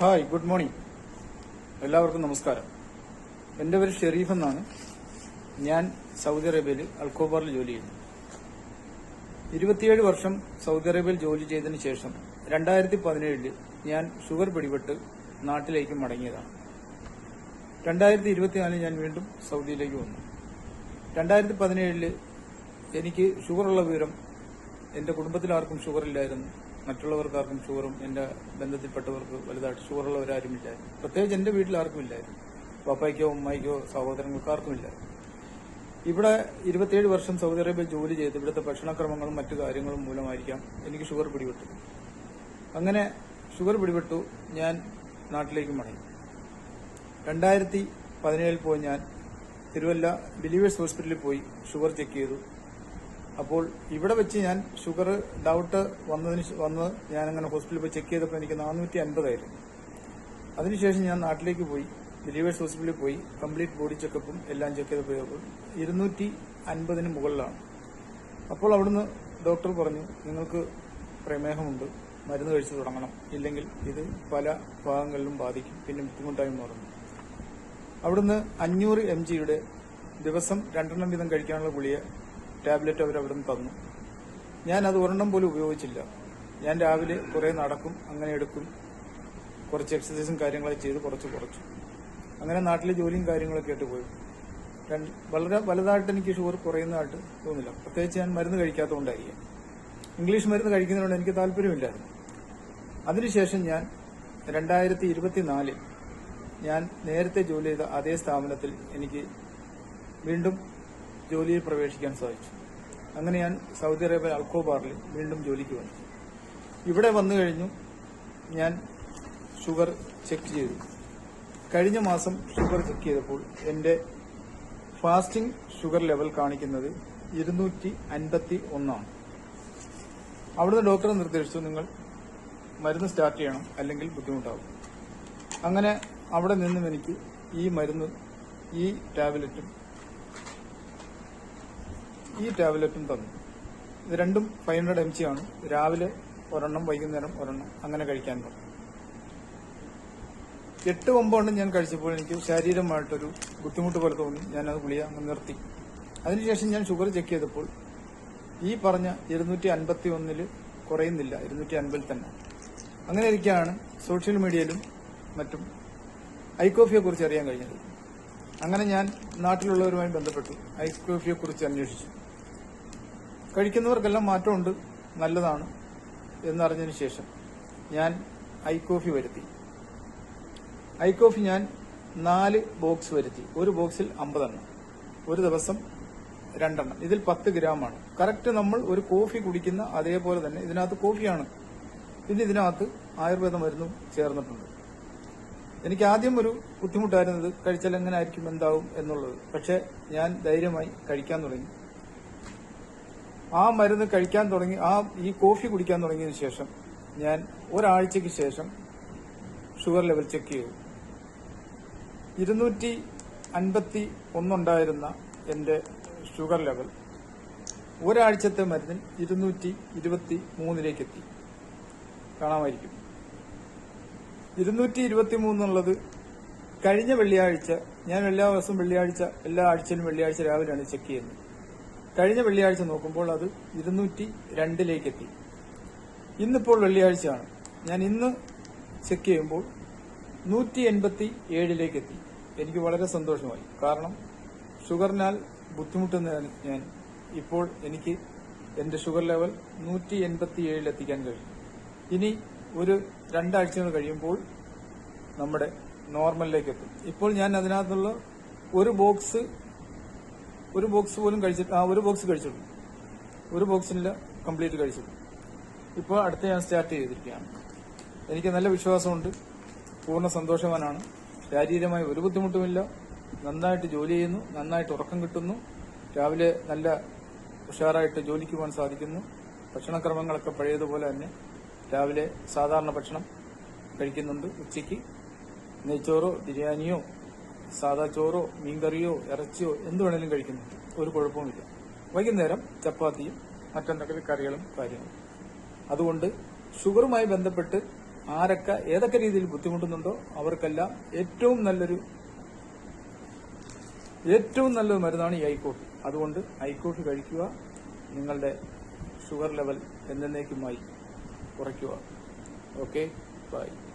Hi, good morning. എല്ലാവർക്കും നമസ്കാരം. എൻ്റെ പേര് ഷെരീഫ് എന്നാണ്. ഞാൻ സൗദി അറേബ്യയിൽ അൽഖോബാറിൽ ജോലി ചെയ്യുന്നു. 27 വർഷം സൗദി അറേബ്യയിൽ ജോലി ചെയ്തതിനു ശേഷം 2017 ഞാൻ ഷുഗർ പിടിപെട്ട് നാട്ടിലേക്ക് മടങ്ങിയതാണ്. 2024 ഞാൻ വീണ്ടും സൗദിയിലേക്ക് വന്നു. 2017 എനിക്ക് ഷുഗറുള്ള വിവരം എന്റെ കുടുംബത്തിലാർക്കും ഷുഗറില്ലായിരുന്നു. മറ്റുള്ളവർക്കാർക്കും ഷുഗറും എന്റെ ബന്ധത്തിൽപ്പെട്ടവർക്ക് വലുതായിട്ട് ഷുഗറുള്ളവരാരുമില്ലായിരുന്നു. പ്രത്യേകിച്ച് എന്റെ വീട്ടിൽ ആർക്കും ഇല്ലായിരുന്നു. പപ്പായ്ക്കോ ഉമ്മായിക്കോ സഹോദരങ്ങൾക്കാർക്കും ഇല്ലായിരുന്നു. ഇവിടെ 27 വർഷം സൗദി അറേബ്യയിൽ ജോലി ചെയ്ത് ഇവിടുത്തെ ഭക്ഷണക്രമങ്ങളും മറ്റു കാര്യങ്ങളും മൂലമായിരിക്കാം എനിക്ക് ഷുഗർ പിടിപെട്ടു. അങ്ങനെ ഷുഗർ പിടിപെട്ടു. ഞാൻ നാട്ടിലേക്ക് മടങ്ങി. 2017 പോയി ഞാൻ തിരുവല്ല ബിലീവേഴ്സ് ഹോസ്പിറ്റലിൽ പോയി ഷുഗർ ചെക്ക് ചെയ്തു. അപ്പോൾ ഇവിടെ വെച്ച് ഞാൻ ഷുഗർ ഡൗട്ട് വന്ന് ഞാനങ്ങനെ ഹോസ്പിറ്റലിൽ പോയി ചെക്ക് ചെയ്തപ്പോൾ എനിക്ക് 450 ആയിരുന്നു. അതിനുശേഷം ഞാൻ നാട്ടിലേക്ക് പോയി ബിലീവേഴ്സ് ഹോസ്പിറ്റലിൽ പോയി കംപ്ലീറ്റ് ബോഡി ചെക്കപ്പും എല്ലാം ചെക്ക് ചെയ്തപ്പോൾ 250 മുകളിലാണ്. അപ്പോൾ അവിടുന്ന് ഡോക്ടർ പറഞ്ഞു, നിങ്ങൾക്ക് പ്രമേഹമുണ്ട്, മരുന്ന് കഴിച്ചു തുടങ്ങണം, ഇല്ലെങ്കിൽ ഇത് പല ഭാഗങ്ങളിലും ബാധിക്കും, പിന്നെ ബുദ്ധിമുട്ടായി മാറുന്നു. അവിടുന്ന് 500 mg ദിവസം 2 വീതം കഴിക്കാനുള്ള ഗുളിക ടാബ്ലറ്റ് അവരവിടുന്ന് തന്നു. ഞാൻ അത് ഒരെണ്ണം പോലും ഉപയോഗിച്ചില്ല. ഞാൻ രാവിലെ കുറെ നടക്കും, അങ്ങനെ എടുക്കും, കുറച്ച് എക്സസൈസും കാര്യങ്ങളൊക്കെ ചെയ്ത് കുറച്ചു. അങ്ങനെ നാട്ടിലെ ജോലിയും കാര്യങ്ങളൊക്കെ ആയിട്ട് പോയി. വളരെ വലുതായിട്ട് എനിക്ക് ഷുഗർ കുറയുന്നതായിട്ട് തോന്നില്ല. പ്രത്യേകിച്ച് ഞാൻ മരുന്ന് കഴിക്കാത്തതുകൊണ്ടായിരിക്കും. ഇംഗ്ലീഷ് മരുന്ന് കഴിക്കുന്നതിനോട് എനിക്ക് താല്പര്യമില്ലായിരുന്നു. അതിനുശേഷം ഞാൻ 2024 ഞാൻ നേരത്തെ ജോലി ചെയ്ത അതേ സ്ഥാപനത്തിൽ എനിക്ക് വീണ്ടും ജോലിയിൽ പ്രവേശിക്കാൻ സാധിച്ചു. അങ്ങനെ ഞാൻ സൗദി അറേബ്യ അൽഖോബാറിൽ വീണ്ടും ജോലിക്ക് വന്നു. ഇവിടെ വന്നു കഴിഞ്ഞു ഞാൻ ഷുഗർ ചെക്ക് ചെയ്തു. കഴിഞ്ഞ മാസം ഷുഗർ ചെക്ക് ചെയ്തപ്പോൾ എന്റെ ഫാസ്റ്റിംഗ് ഷുഗർ ലെവൽ കാണിക്കുന്നത് 251 ആണ്. അവിടുന്ന് ഡോക്ടർ നിർദ്ദേശിച്ചു, നിങ്ങൾ മരുന്ന് സ്റ്റാർട്ട് ചെയ്യണം, അല്ലെങ്കിൽ ബുദ്ധിമുട്ടാവും. അങ്ങനെ അവിടെ നിന്നും എനിക്ക് ഈ മരുന്ന് ഈ ടാബ്ലറ്റും തന്നു. ഇത് രണ്ടും 500 mg ആണ്. രാവിലെ ഒരെണ്ണം, വൈകുന്നേരം ഒരെണ്ണം, അങ്ങനെ കഴിക്കാൻ പറഞ്ഞു. 8-9 ഞാൻ കഴിച്ചപ്പോൾ എനിക്ക് ശാരീരികമായിട്ടൊരു ബുദ്ധിമുട്ട് പോലെ തോന്നി. ഞാനത് ഗുളിക അങ്ങ് നിർത്തി. അതിനുശേഷം ഞാൻ ഷുഗർ ചെക്ക് ചെയ്തപ്പോൾ ഈ പറഞ്ഞ 251 കുറയുന്നില്ല, 250 തന്നെ. അങ്ങനെ ഇരിക്കുകയാണ് സോഷ്യൽ മീഡിയയിലും മറ്റും ഐകോഫിയെ കുറിച്ച് അറിയാൻ കഴിഞ്ഞത്. അങ്ങനെ ഞാൻ നാട്ടിലുള്ളവരുമായി ബന്ധപ്പെട്ടു ഐകോഫിയെ കുറിച്ച് അന്വേഷിച്ചു. കഴിക്കുന്നവർക്കെല്ലാം മാറ്റമുണ്ട്, നല്ലതാണ് എന്നറിഞ്ഞതിന് ശേഷം ഞാൻ ഐകോഫി വരുത്തി. ഐകോഫി ഞാൻ 4 ബോക്സ് വരുത്തി. ഒരു ബോക്സിൽ 50 എണ്ണം, ഒരു ദിവസം 2 എണ്ണം. ഇതിൽ 10 ഗ്രാമാണ്. കറക്റ്റ് നമ്മൾ ഒരു കോഫി കുടിക്കുന്ന അതേപോലെ തന്നെ ഇതിനകത്ത് കോഫിയാണ്. പിന്നെ ഇതിനകത്ത് ആയുർവേദ മരുന്നും ചേർന്നിട്ടുണ്ട്. എനിക്ക് ആദ്യം ഒരു ബുദ്ധിമുട്ടായിരുന്നത് കഴിച്ചാൽ എങ്ങനെ ആയിരിക്കും, എന്താവും എന്നുള്ളത്. പക്ഷെ ഞാൻ ധൈര്യമായി കഴിക്കാൻ തുടങ്ങി. ആ മരുന്ന് കഴിക്കാൻ തുടങ്ങി, ഈ കോഫി കുടിക്കാൻ തുടങ്ങിയതിനു ശേഷം ഞാൻ ഒരാഴ്ചയ്ക്ക് ശേഷം ഷുഗർ ലെവൽ ചെക്ക് ചെയ്തു. 251 ഉണ്ടായിരുന്ന എന്റെ ഷുഗർ ലെവൽ ഒരാഴ്ചത്തെ മരുന്നിൽ 223 എത്തി. കാണാമായിരിക്കും. 223 എന്നുള്ളത് കഴിഞ്ഞ വെള്ളിയാഴ്ച, ഞാൻ എല്ലാ ദിവസവും വെള്ളിയാഴ്ച, എല്ലാ ആഴ്ചയിലും വെള്ളിയാഴ്ച രാവിലെയാണ് ചെക്ക് ചെയ്യുന്നത്. കഴിഞ്ഞ വെള്ളിയാഴ്ച നോക്കുമ്പോൾ അത് 202 എത്തി. ഇന്നിപ്പോൾ വെള്ളിയാഴ്ചയാണ്. ഞാൻ ഇന്ന് ചെക്ക് ചെയ്യുമ്പോൾ 187 എത്തി. എനിക്ക് വളരെ സന്തോഷമായി. കാരണം ഷുഗറിനാൽ ബുദ്ധിമുട്ടുന്ന ഞാൻ ഇപ്പോൾ എനിക്ക് എന്റെ ഷുഗർ ലെവൽ 187 എത്തിക്കാൻ കഴിയും. ഇനി ഒരു 2 ആഴ്ചകൾ കഴിയുമ്പോൾ നമ്മുടെ നോർമലിലേക്ക് എത്തും. ഇപ്പോൾ ഞാൻ അതിനകത്തുള്ള ഒരു ബോക്സ് പോലും കഴിച്ചിട്ട്, ഒരു ബോക്സ് കഴിച്ചിട്ടു, ഒരു ബോക്സിനില്ല, കംപ്ലീറ്റ് കഴിച്ചിട്ടു. ഇപ്പോൾ അടുത്ത ഞാൻ സ്റ്റാർട്ട് ചെയ്തിരിക്കുകയാണ്. എനിക്ക് നല്ല വിശ്വാസമുണ്ട്, പൂർണ്ണ സന്തോഷവാനാണ്. ശാരീരികമായി ഒരു ബുദ്ധിമുട്ടുമില്ല. നന്നായിട്ട് ജോലി ചെയ്യുന്നു, നന്നായിട്ട് ഉറക്കം കിട്ടുന്നു, രാവിലെ നല്ല ഉഷാറായിട്ട് ജോലിക്ക് പോകാൻ സാധിക്കുന്നു. ഭക്ഷണക്രമങ്ങളൊക്കെ പഴയതുപോലെ തന്നെ രാവിലെ സാധാരണ ഭക്ഷണം കഴിക്കുന്നുണ്ട്. ഉച്ചയ്ക്ക് നെയ്ച്ചോറോ ബിരിയാണിയോ സാദാ ചോറോ മീൻകറിയോ ഇറച്ചിയോ എന്ത് വേണേലും കഴിക്കുന്നുണ്ട്, ഒരു കുഴപ്പവുമില്ല. വൈകുന്നേരം ചപ്പാത്തിയും മറ്റെന്തെങ്കിലും കറികളും കാര്യങ്ങളും. അതുകൊണ്ട് ഷുഗറുമായി ബന്ധപ്പെട്ട് ആരൊക്കെ ഏതൊക്കെ രീതിയിൽ ബുദ്ധിമുട്ടുന്നുണ്ടോ അവർക്കെല്ലാം ഏറ്റവും നല്ലൊരു മരുന്നാണ് ഈ ഐ-കോഫി. അതുകൊണ്ട് ഐ-കോഫി കഴിക്കുക. നിങ്ങളുടെ ഷുഗർ ലെവൽ എന്നേക്കുമായി കുറയ്ക്കുക. Okay, by.